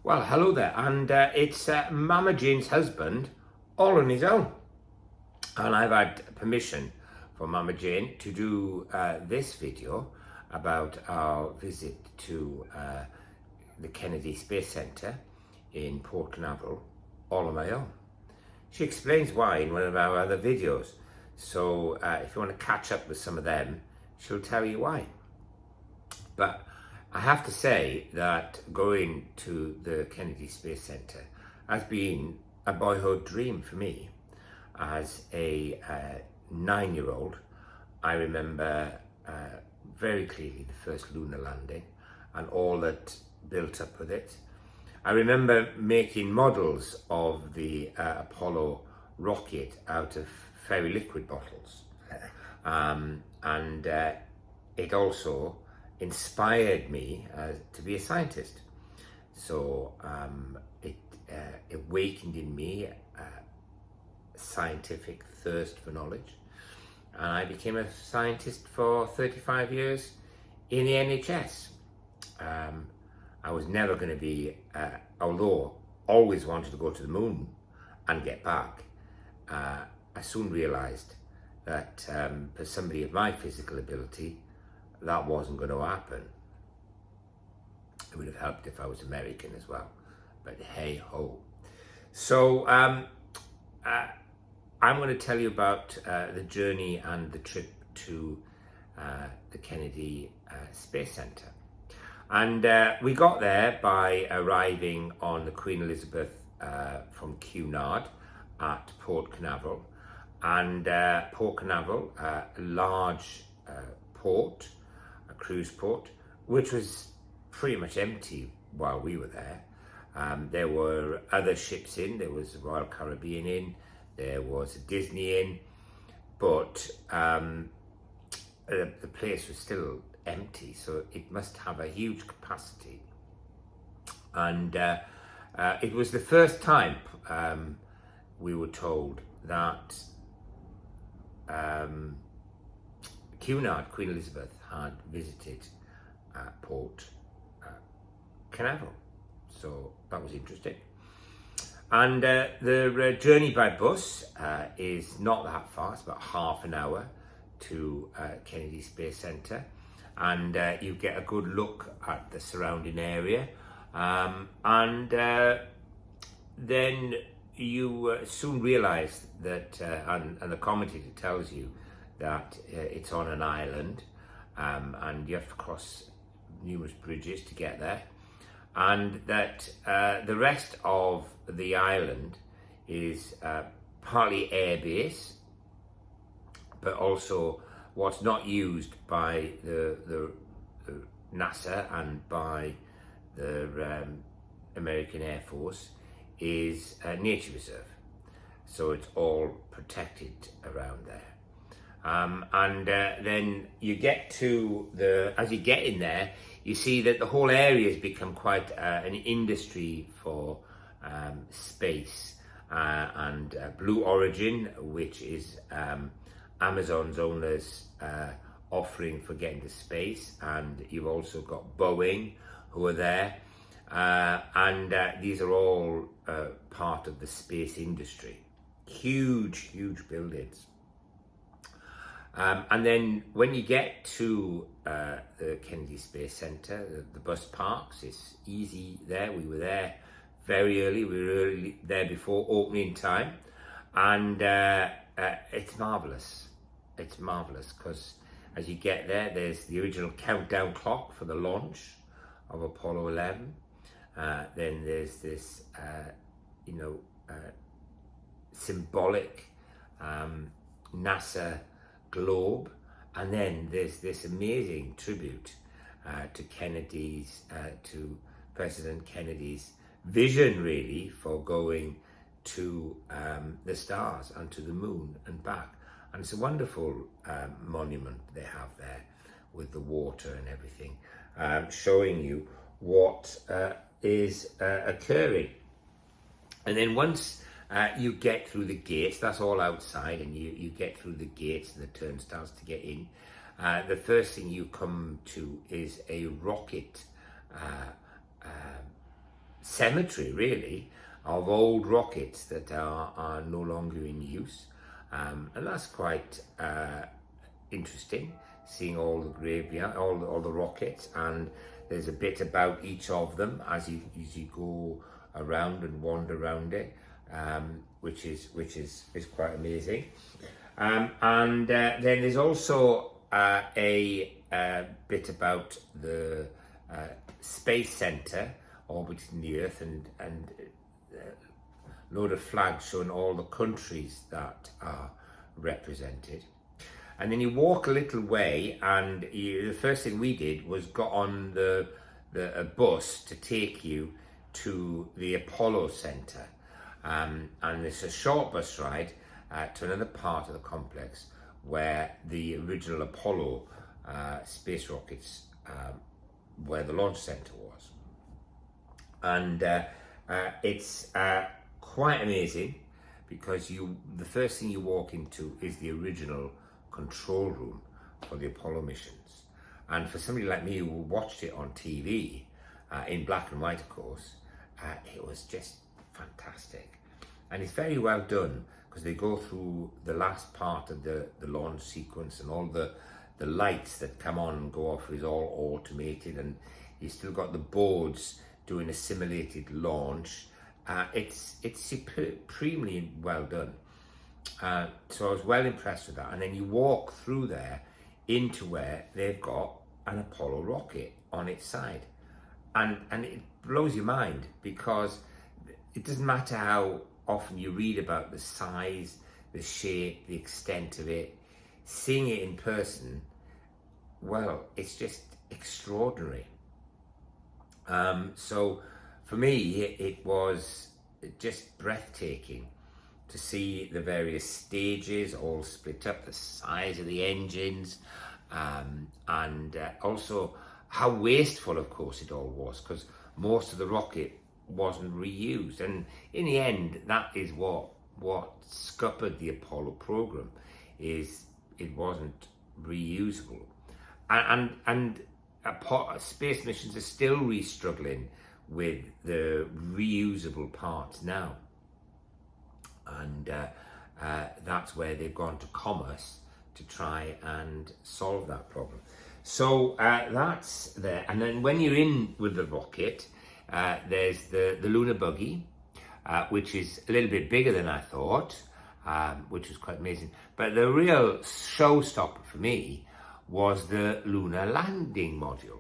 Well, hello there, and it's Mama Jane's husband, all on his own. And I've had permission from Mama Jane to do this video about our visit to the Kennedy Space Centre in Port Canaveral, all on my own. She explains why in one of our other videos, so if you want to catch up with some of them, she'll tell you why. But I have to say that going to the Kennedy Space Centre has been a boyhood dream for me. As a 9-year-old, I remember very clearly the first lunar landing and all that built up with it. I remember making models of the Apollo rocket out of fairy liquid bottles. And it also inspired me to be a scientist. So it awakened in me a scientific thirst for knowledge, and I became a scientist for 35 years in the NHS. I was never going to be, although always wanted to go to the moon and get back, I soon realised that for somebody of my physical ability, that wasn't going to happen. It would have helped if I was American as well, but hey ho. So I'm going to tell you about the journey and the trip to the Kennedy Space Centre. And we got there by arriving on the Queen Elizabeth from Cunard at Port Canaveral. And Port Canaveral, a large port, a cruise port, which was pretty much empty while we were there. There were other ships in. There was the Royal Caribbean in, there was a Disney in, but the place was still empty, so it must have a huge capacity. And it was the first time we were told that Cunard, Queen Elizabeth, had visited Port Canaveral, so that was interesting. And the journey by bus is not that far. It's about half an hour to Kennedy Space Centre, and you get a good look at the surrounding area, and then you soon realise that, and the commentator tells you that it's on an island, and you have to cross numerous bridges to get there, and that the rest of the island is partly airbase, but also what's not used by the NASA and by the American Air Force is a nature reserve. So it's all protected around there. And then you get to as you get in there, you see that the whole area has become quite an industry for space and Blue Origin, which is Amazon's owners offering for getting to space, and you've also got Boeing who are there, and these are all part of the space industry. Huge buildings. And then when you get to the Kennedy Space Centre, the bus parks, it's easy there. We were there very early. We were early there before opening time. And it's marvellous. It's marvellous because as you get there, there's the original countdown clock for the launch of Apollo 11. Then there's this, symbolic NASA globe, and then there's this amazing tribute to Kennedy's, to President Kennedy's vision, really, for going to the stars and to the moon and back. And it's a wonderful monument they have there with the water and everything, showing you what is occurring. And then once you get through the gates, that's all outside, and you get through the gates and the turnstiles to get in. The first thing you come to is a rocket cemetery, really, of old rockets that are no longer in use. And that's quite interesting, seeing all the graveyard, all the rockets, and there's a bit about each of them as you go around and wander around it, which is quite amazing. And then there's also a bit about the space center orbiting the Earth, and load of flags showing all the countries that are represented. And then you walk a little way, and the first thing we did was got on a bus to take you to the Apollo Center. And it's a short bus ride to another part of the complex where the original Apollo space rockets, where the launch center was. And it's quite amazing, because the first thing you walk into is the original control room for the Apollo missions. And for somebody like me who watched it on TV, in black and white of course, it was just fantastic. And it's very well done, because they go through the last part of the launch sequence, and all the lights that come on and go off is all automated, and you still got the boards doing a simulated launch. It's supremely well done. So I was well impressed with that. And then you walk through there into where they've got an Apollo rocket on its side, and it blows your mind, because it doesn't matter how often you read about the size, the shape, the extent of it, seeing it in person, well, it's just extraordinary. So for me, it was just breathtaking to see the various stages all split up, the size of the engines, and also how wasteful, of course, it all was, because most of the rocket wasn't reused. And in the end, that is what scuppered the Apollo program, is it wasn't reusable. And space missions are still struggling with the reusable parts now, and that's where they've gone to commerce to try and solve that problem. So that's there. And then when you're in with the rocket, there's the lunar buggy, which is a little bit bigger than I thought, which was quite amazing. But the real showstopper for me was the lunar landing module,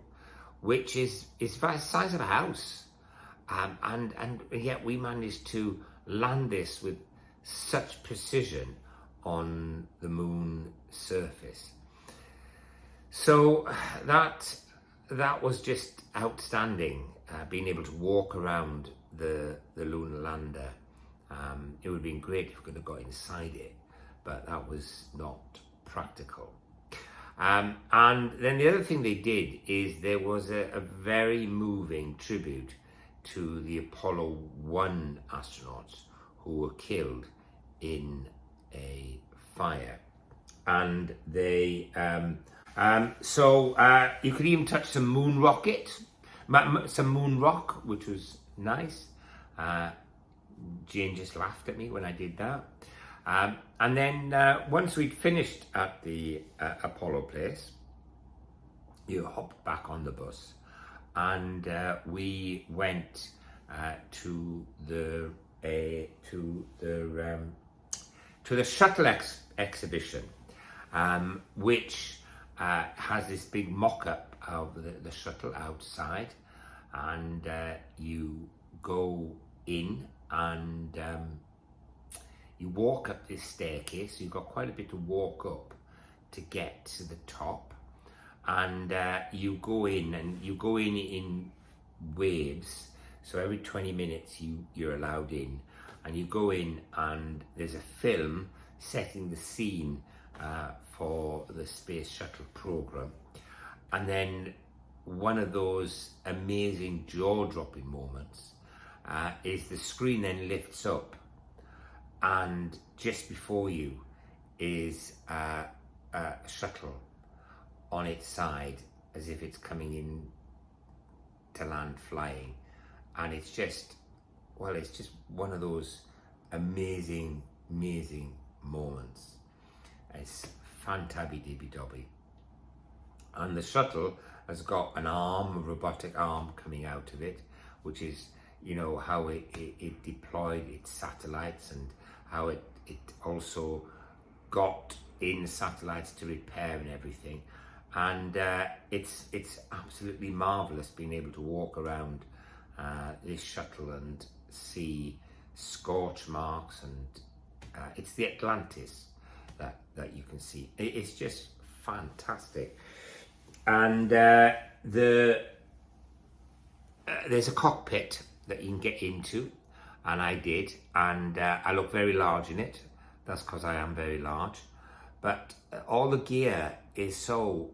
which is the size of a house, and yet we managed to land this with such precision on the moon surface. So that was just outstanding, being able to walk around the lunar lander. It would have been great if we could have got inside it, but that was not practical. And then the other thing they did is there was a very moving tribute to the Apollo 1 astronauts who were killed in a fire. And they so you could even touch some moon rock, which was nice. Jane just laughed at me when I did that. And then once we'd finished at the Apollo place, you hopped back on the bus, and we went to the shuttle exhibition, which has this big mock-up of the shuttle outside, and you go in and you walk up this staircase. You've got quite a bit to walk up to get to the top, and you go in in waves. So every 20 minutes you're allowed in, and you go in, and there's a film setting the scene for the space shuttle program. And then one of those amazing jaw-dropping moments is the screen then lifts up, and just before you is a shuttle on its side, as if it's coming in to land flying, and it's just one of those amazing moments. It's fantabby dibby dobby. And the shuttle has got an arm, a robotic arm coming out of it, which is, how it deployed its satellites, and how it also got in satellites to repair and everything. And it's absolutely marvelous being able to walk around this shuttle and see scorch marks, and it's the Atlantis that you can see. It's just fantastic. And there's a cockpit that you can get into, and I did, and I look very large in it. That's because I am very large. But all the gear is so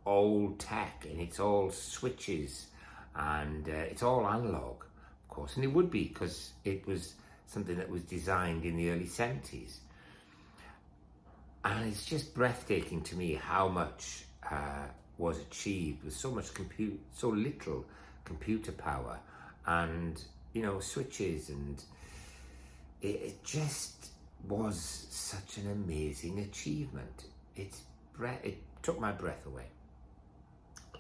old tech, and it's all switches, and it's all analog, of course, and it would be because it was something that was designed in the early 70s. And it's just breathtaking to me how much was achieved with so little computer power, and switches, and it just was such an amazing achievement. It took my breath away.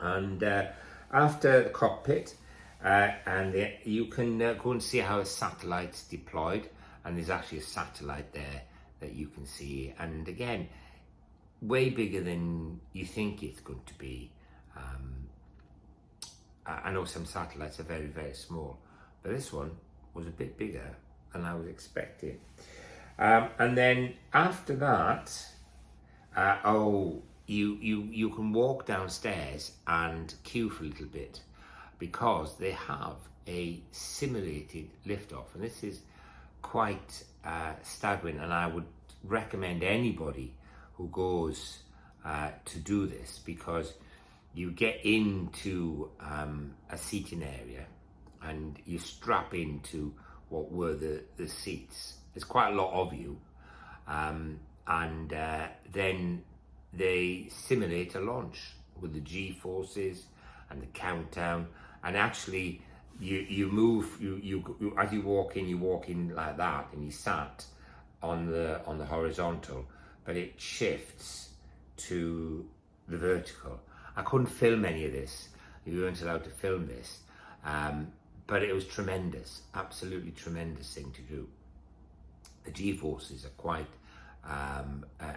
And after the cockpit, you can go and see how a satellite's deployed, and there's actually a satellite there that you can see, and again, way bigger than you think it's going to be. I know some satellites are very, very small, but this one was a bit bigger than I was expecting. And then after that, you can walk downstairs and queue for a little bit, because they have a simulated liftoff, and this is quite staggering, and I would recommend anybody who goes to do this, because you get into a seating area and you strap into what were the seats. There's quite a lot of you, and then they simulate a launch with the G-forces and the countdown, and actually you move, you as you walk in like that, and you sat on the horizontal, but it shifts to the vertical. I couldn't film any of this. You weren't allowed to film this, but it was tremendous, absolutely tremendous thing to do. The G-forces are quite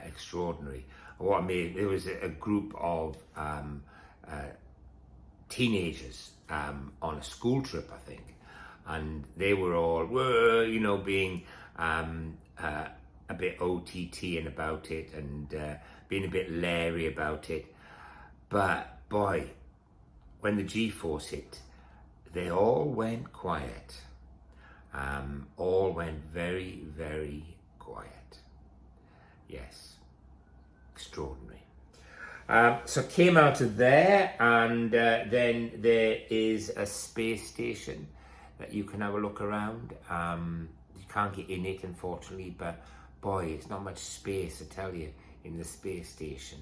extraordinary. What I mean, there was a group of teenagers on a school trip, I think, and they were all, being a bit OTT about it, and being a bit leery about it. But boy, when the G-force hit, they all went quiet. All went very, very quiet. Yes, extraordinary. So came out of there, and then there is a space station that you can have a look around. You can't get in it, unfortunately, but boy, it's not much space, I tell you, in the space station.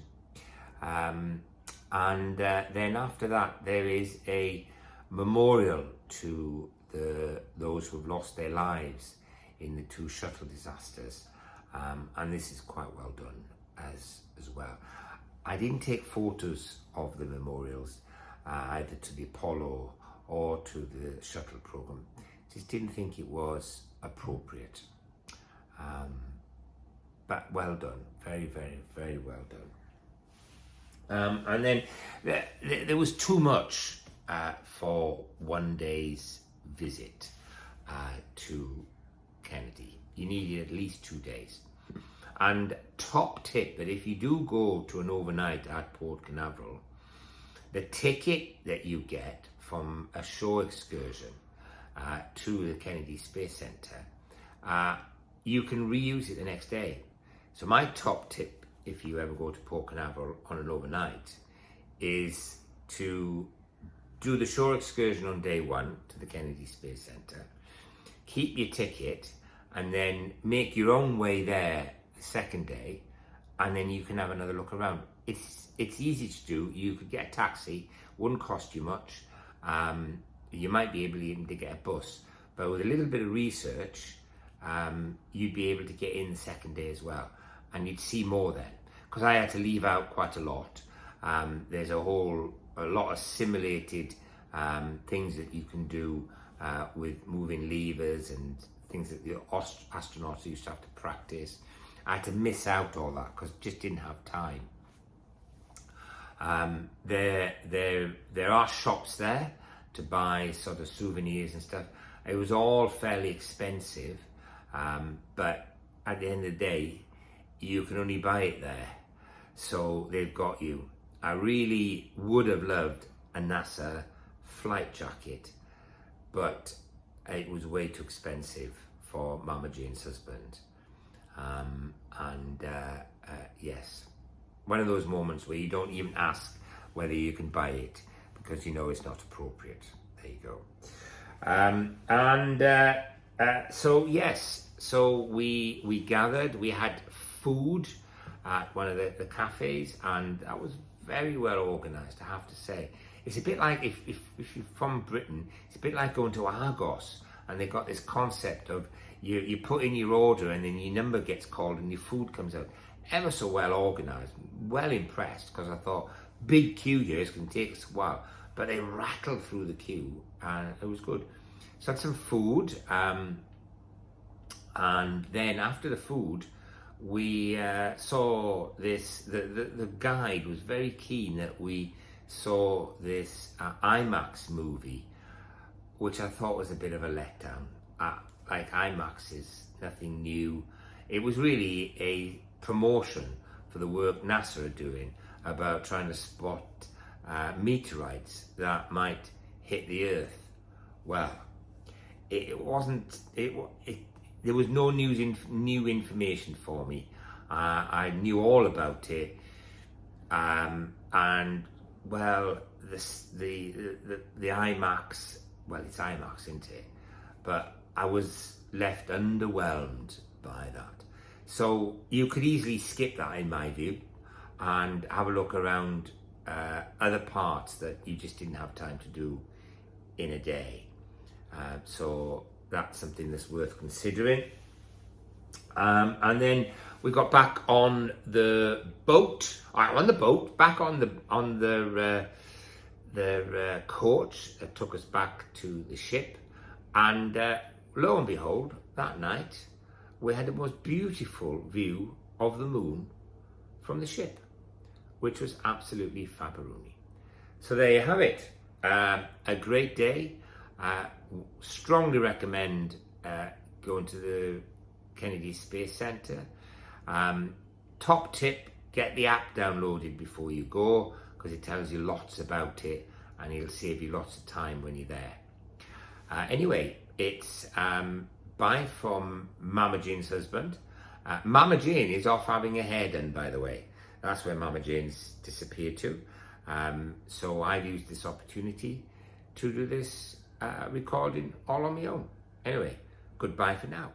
And then after that, there is a memorial to those who have lost their lives in the 2 shuttle disasters, and this is quite well done as well. I didn't take photos of the memorials, either to the Apollo or to the shuttle program. Just didn't think it was appropriate. But well done, very, very, very well done. And then there was too much for one day's visit to Kennedy. You needed at least 2 days. And top tip, that if you do go to an overnight at Port Canaveral, the ticket that you get from a show excursion to the Kennedy Space Center, you can reuse it the next day. So my top tip, if you ever go to Port Canaveral on an overnight, is to do the shore excursion on day 1 to the Kennedy Space Center, keep your ticket, and then make your own way there the second day, and then you can have another look around. It's easy to do. You could get a taxi, wouldn't cost you much. you might be able even to get a bus, but with a little bit of research, you'd be able to get in the second day as well, and you'd see more then, because I had to leave out quite a lot. There's a lot of simulated things that you can do with moving levers and things that the astronauts used to have to practice. I had to miss out all that because just didn't have time. There are shops there to buy sort of souvenirs and stuff. It was all fairly expensive, but at the end of the day, you can only buy it there. So they've got you. I really would have loved a NASA flight jacket, but it was way too expensive for Mama Jane's husband. Yes, one of those moments where you don't even ask whether you can buy it because you know it's not appropriate. There you go. So we gathered. We had food at one of the cafes, and that was very well organised, I have to say. It's a bit like, if you're from Britain, it's a bit like going to Argos, and they've got this concept of you put in your order and then your number gets called and your food comes out. Ever so well organised, well impressed, because I thought, big queue here, it's going to take us a while. But they rattled through the queue and it was good. So I had some food, and then after the food, we saw this, the guide was very keen that we saw this IMAX movie, which I thought was a bit of a letdown. Like, IMAX is nothing new. It was really a promotion for the work NASA are doing about trying to spot meteorites that might hit the Earth. Well, it wasn't. There was no new information for me. I knew all about it, and well, the IMAX. Well, it's IMAX, isn't it? But I was left underwhelmed by that. So you could easily skip that, in my view, and have a look around other parts that you just didn't have time to do in a day. So that's something that's worth considering. And then we got back on the boat. Back on the coach that took us back to the ship, and lo and behold, that night we had the most beautiful view of the moon from the ship, which was absolutely fabberoonie. So there you have it. A great day. Strongly recommend going to the Kennedy Space Center. Top tip, get the app downloaded before you go, because it tells you lots about it and it'll save you lots of time when you're there. Anyway, it's bye from Mama Jane's husband. Mama Jane is off having her hair done, by the way. That's where Mama Jane's disappeared to. So I've used this opportunity to do this recording all on my own. Anyway, goodbye for now.